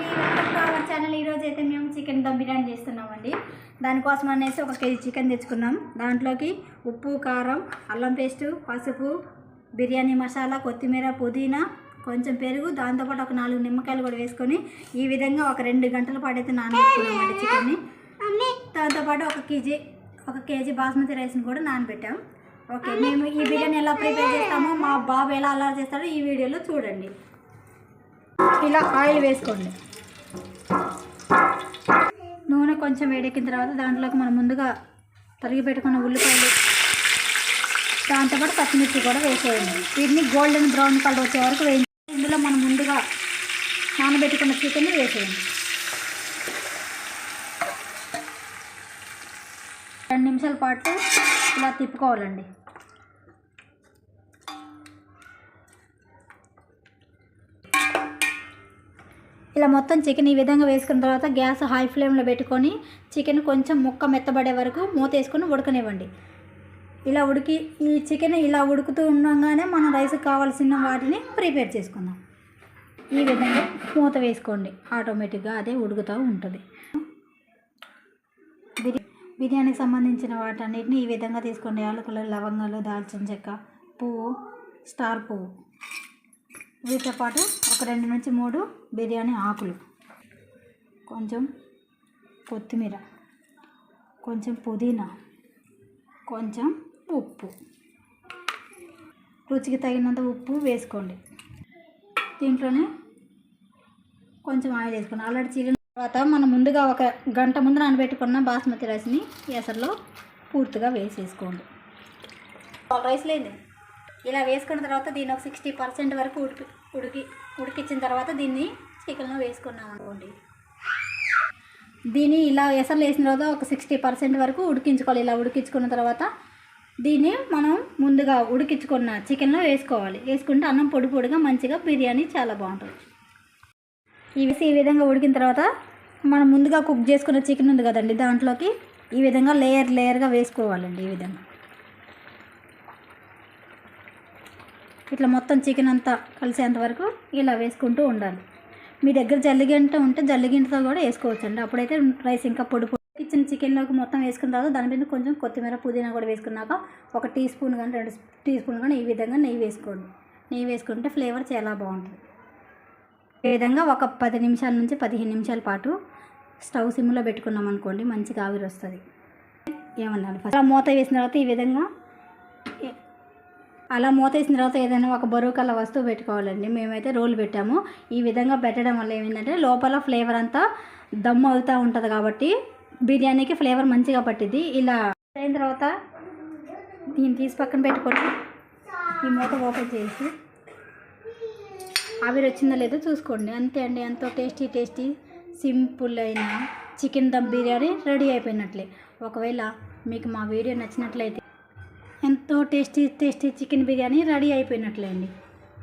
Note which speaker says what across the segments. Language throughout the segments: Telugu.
Speaker 1: అండి, వెల్కమ్ టు అవర్ ఛానల్. ఈరోజు అయితే మేము చికెన్ దమ్ బిర్యానీ చేస్తున్నామండి. దానికోసం అనేసి 1 కేజీ చికెన్ తెచ్చుకున్నాం. దాంట్లోకి ఉప్పు, కారం, అల్లం పేస్టు, పసుపు, బిర్యానీ మసాలా, కొత్తిమీర, పుదీనా, కొంచెం పెరుగు, దాంతోపాటు ఒక 4 నిమ్మకాయలు కూడా వేసుకొని ఈ విధంగా ఒక 2 గంటల పాటు అయితే నానబెట్టుకున్నామండి చికెన్ని. దాంతోపాటు 1 కేజీ బాస్మతి రైస్ని కూడా నానబెట్టాం. ఓకే, మేము ఈ బిర్యానీ ఎలా ప్రిపేర్ చేస్తామో, మా బాబు ఎలా అలా చేస్తాడో ఈ వీడియోలో చూడండి. ఇలా ఆయిల్ వేసుకోండి. నూనె కొంచెం వేడెక్కిన తర్వాత దాంట్లోకి మనం ముందుగా తరిగి పెట్టుకున్న ఉల్లిపాయలు, దాంతోపాటు పచ్చిమిర్చి కూడా వేసేయండి. వీటిని గోల్డెన్ బ్రౌన్ కలర్ వచ్చే వరకు వేయండి. ఇందులో మనం ముందుగా నానబెట్టుకున్న చికెన్ని వేసేయండి. 2 నిమిషాల పాటు ఇలా తిప్పుకోవాలండి. ఇలా మొత్తం చికెన్ ఈ విధంగా వేసుకున్న తర్వాత గ్యాస్ హై ఫ్లేమ్లో పెట్టుకొని చికెన్ కొంచెం ముక్క మెత్తబడే వరకు మూత వేసుకొని ఉడకనివ్వండి. ఈ చికెన్ ఇలా ఉడుకుతూ ఉండగానే మనం రైస్కి కావాల్సిన వాటిని ప్రిపేర్ చేసుకుందాం. ఈ విధంగా మూత వేసుకోండి, ఆటోమేటిక్గా అదే ఉడుకుతూ ఉంటుంది. బిర్యానీకి సంబంధించిన వాటన్నిటిని ఈ విధంగా తీసుకోండి. యాలకులు, లవంగాలు, దాల్చిన చెక్క, పువ్వు, స్టార్ పువ్వు, వీటితో పాటు ఒక 2 నుంచి 3 బిర్యానీ ఆకులు, కొంచెం కొత్తిమీర, కొంచెం పుదీనా, కొంచెం ఉప్పు, రుచికి తగినంత ఉప్పు వేసుకోండి. దీంట్లోనే కొంచెం ఆయిల్ వేసుకోండి. ఆల్రెడీ చికెన్ తర్వాత మనం ముందుగా 1 గంట ముందు నానబెట్టుకున్న బాస్మతి రైస్ని ఎసర్లో పూర్తిగా వేసేసుకోండి. రైస్ లేదు ఇలా వేసుకున్న తర్వాత దీన్ని ఒక 60% వరకు ఉడికించిన తర్వాత దీన్ని చికెన్లో వేసుకున్నాం అనుకోండి. దీన్ని ఇలా ఎసర్లు వేసిన తర్వాత ఒక 60% వరకు ఉడికించుకోవాలి. ఇలా ఉడికించుకున్న తర్వాత దీన్ని మనం ముందుగా ఉడికించుకున్న చికెన్లో వేసుకోవాలి. వేసుకుంటే అన్నం పొడి పొడిగా మంచిగా బిర్యానీ చాలా బాగుంటుంది. ఈ విధంగా ఉడికిన తర్వాత మనం ముందుగా కుక్ చేసుకున్న చికెన్ ఉంది కదండి, దాంట్లోకి ఈ విధంగా లేయర్గా వేసుకోవాలండి. ఈ విధంగా ఇట్లా మొత్తం చికెన్ అంతా కలిసేంత వరకు ఇలా వేసుకుంటూ ఉండాలి. మీ దగ్గర జల్లిగంట ఉంటే జల్లిగంటతో కూడా వేసుకోవచ్చు అండి. అప్పుడైతే రైస్ ఇంకా పొడి ఇచ్చిన చికెన్లోకి మొత్తం వేసుకున్న తర్వాత దాని మీద కొంచెం కొత్తిమీర, పుదీనా కూడా వేసుకున్నాక 1 టీ స్పూన్ కానీ 2 టీ స్పూన్లు కానీ ఈ విధంగా నెయ్యి వేసుకోండి. నెయ్యి వేసుకుంటే ఫ్లేవర్ చాలా బాగుంటుంది. ఈ విధంగా ఒక 10 నిమిషాల నుంచి 15 నిమిషాల పాటు స్టవ్ సిమ్లో పెట్టుకున్నాం అనుకోండి, మంచిగా ఆవిరి వస్తుంది. ఏమన్నా ఫస్ట్ మూత వేసిన తర్వాత ఈ విధంగా అలా మూత వేసిన తర్వాత ఏదైనా ఒక బరువు కల వస్తువు పెట్టుకోవాలండి. మేమైతే రోల్ పెట్టాము. ఈ విధంగా పెట్టడం వల్ల ఏమైందంటే లోపల ఫ్లేవర్ అంతా దమ్ అవుతూ ఉంటుంది కాబట్టి బిర్యానీకి ఫ్లేవర్ మంచిగా పట్టింది. ఇలా అయిన తర్వాత దీన్ని తీసి పక్కన పెట్టుకొని ఈ మూత ఓపెన్ చేసి ఆవిరి వచ్చిందో లేదో చూసుకోండి. అంతే అండి, ఎంతో టేస్టీ సింపుల్ అయిన చికెన్ దమ్ బిర్యానీ రెడీ అయిపోయినట్లే. ఒకవేళ మీకు మా వీడియో నచ్చినట్లయితే ఎంతో టేస్టీ చికెన్ బిర్యానీ రెడీ అయిపోయినట్లే అండి.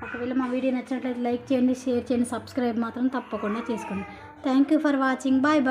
Speaker 1: ఒకవేళ మా వీడియో నచ్చినట్లయితే లైక్ చేయండి, షేర్ చేయండి, సబ్స్క్రైబ్ మాత్రం తప్పకుండా చేసుకోండి. Thank you for watching. Bye.